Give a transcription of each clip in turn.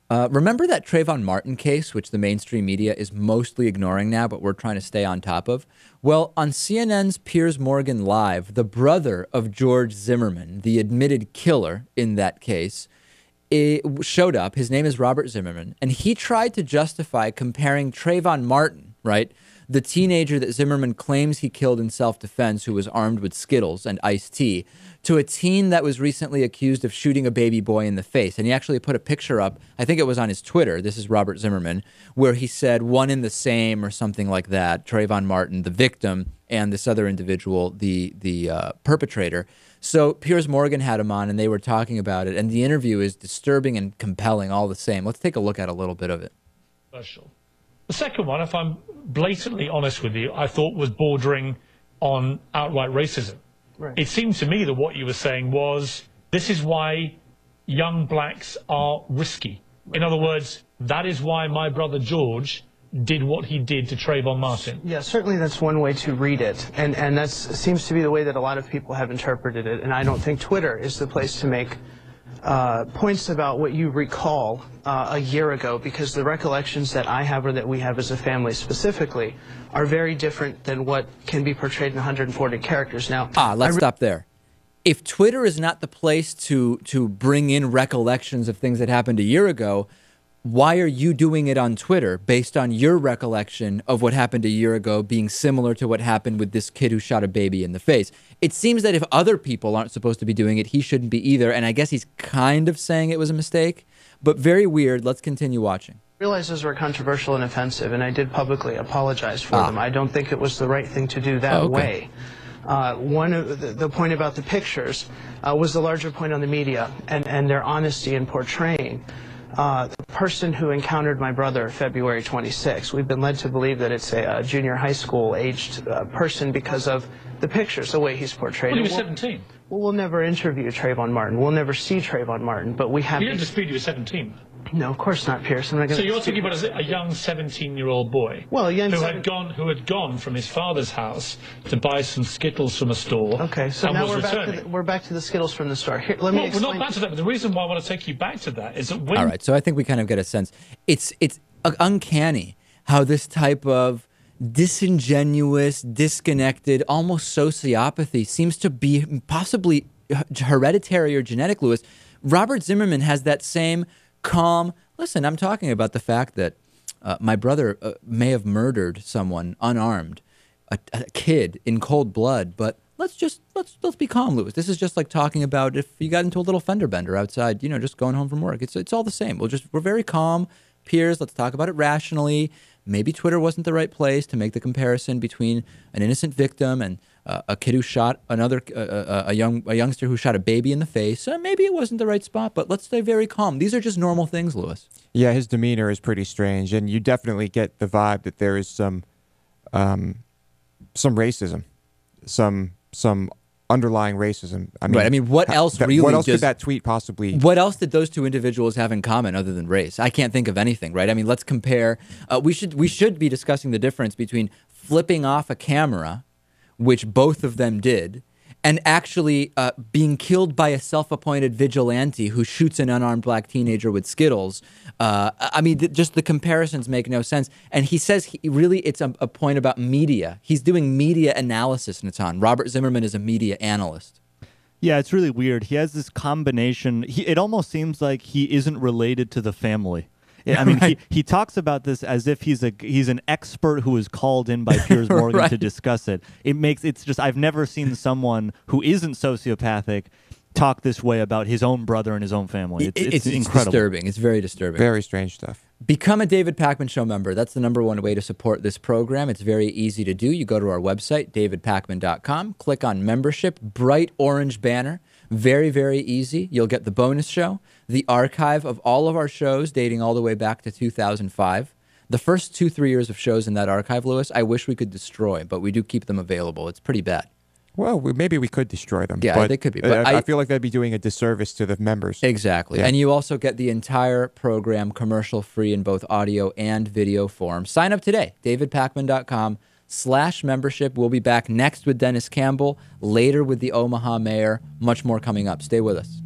Remember that Trayvon Martin case, which the mainstream media is mostly ignoring now, but we're trying to stay on top of? Well, on CNN's Piers Morgan Live, the brother of George Zimmerman, the admitted killer in that case, showed up. His name is Robert Zimmerman, and he tried to justify comparing Trayvon Martin, right, the teenager that Zimmerman claims he killed in self-defense, who was armed with Skittles and iced tea, to a teen that was recently accused of shooting a baby boy in the face. And he actually put a picture up, I think it was on his Twitter, this is Robert Zimmerman, where he said one in the same or something like that, Trayvon Martin, the victim, and this other individual, the perpetrator. So Piers Morgan had him on, and they were talking about it, and the interview is disturbing and compelling all the same. Let's take a look at a little bit of it. Special. The second one, if I'm blatantly honest with you, I thought was bordering on outright racism. Right. It seemed to me that what you were saying was, this is why young blacks are risky. In other words, that is why my brother George did what he did to Trayvon Martin. Yeah, certainly that's one way to read it. And that seems to be the way that a lot of people have interpreted it. And I don't think Twitter is the place to make points about what you recall a year ago, because the recollections that I have, or that we have as a family specifically, are very different than what can be portrayed in 140 characters. Now, let's stop there. If Twitter is not the place to bring in recollections of things that happened a year ago, why are you doing it on Twitter based on your recollection of what happened a year ago being similar to what happened with this kid who shot a baby in the face? It seems that if other people aren't supposed to be doing it, he shouldn't be either. And I guess he's kind of saying it was a mistake, but very weird. Let's continue watching. I realize those were controversial and offensive, and I did publicly apologize for them. I don't think it was the right thing to do that way. One of the point about the pictures was the larger point on the media and their honesty in portraying the person who encountered my brother February 26. We've been led to believe that it's a junior high school aged person because of the pictures, the way he's portrayed. Well, he was 17. Well, we'll never interview Trayvon Martin. We'll never see Trayvon Martin, but we have... You didn't dispute he was 17. No, of course not, Piers. I'm not gonna so you're talking about a young 17-year-old boy, well, who had gone from his father's house to buy some Skittles from a store. Okay, so now we're back to the Skittles from the store. Here, let me explain. We're not back to that, but the reason why I want to take you back to that is that when... All right, so I think we kind of get a sense. It's uncanny how this type of disingenuous, disconnected, almost sociopathy seems to be possibly hereditary or genetic, Lewis. Robert Zimmerman has that same calm, listen, I'm talking about the fact that my brother may have murdered someone unarmed, a kid in cold blood, but let's be calm, Lewis. This is just like talking about if you got into a little fender bender outside, you know, just going home from work. It's all the same. We're very calm. Piers, let's talk about it rationally. Maybe Twitter wasn't the right place to make the comparison between an innocent victim and a kid who shot a youngster who shot a baby in the face. Maybe it wasn't the right spot, but let's stay very calm. These are just normal things, Lewis. Yeah, his demeanor is pretty strange, and you definitely get the vibe that there is some racism, some underlying racism. I mean, right. I mean, what else really? What else could that tweet possibly? What else did those two individuals have in common other than race? I can't think of anything. Right. I mean, let's compare. We should be discussing the difference between flipping off a camera, which both of them did, and actually being killed by a self-appointed vigilante who shoots an unarmed black teenager with Skittles. I mean, just the comparisons make no sense. And he says it's a point about media. He's doing media analysis, Natan. Robert Zimmerman is a media analyst. Yeah, it's really weird. He has this combination. It almost seems like he isn't related to the family. I mean, he talks about this as if he's an expert who is called in by Piers Morgan to discuss it. It's just I've never seen someone who isn't sociopathic talk this way about his own brother and his own family. It's incredible. Disturbing. It's very disturbing. Very strange stuff. Become a David Pakman Show member. That's the #1 way to support this program. It's very easy to do. You go to our website, davidpakman.com, click on membership, bright orange banner. Very, very easy. You'll get the bonus show, the archive of all of our shows dating all the way back to 2005. The first 2-3 years of shows in that archive, Lewis, I wish we could destroy, but we do keep them available. It's pretty bad. Well, maybe we could destroy them. Yeah, but they could be. But I feel like that'd be doing a disservice to the members. Exactly. Yeah. And you also get the entire program commercial-free in both audio and video form. Sign up today, davidpakman.com/membership. We'll be back next with Dennis Campbell, later with the Omaha mayor. Much more coming up. Stay with us.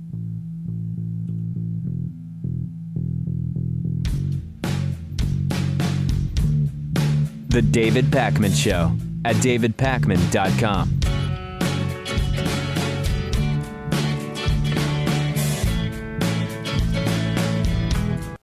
The David Pakman Show at davidpakman.com.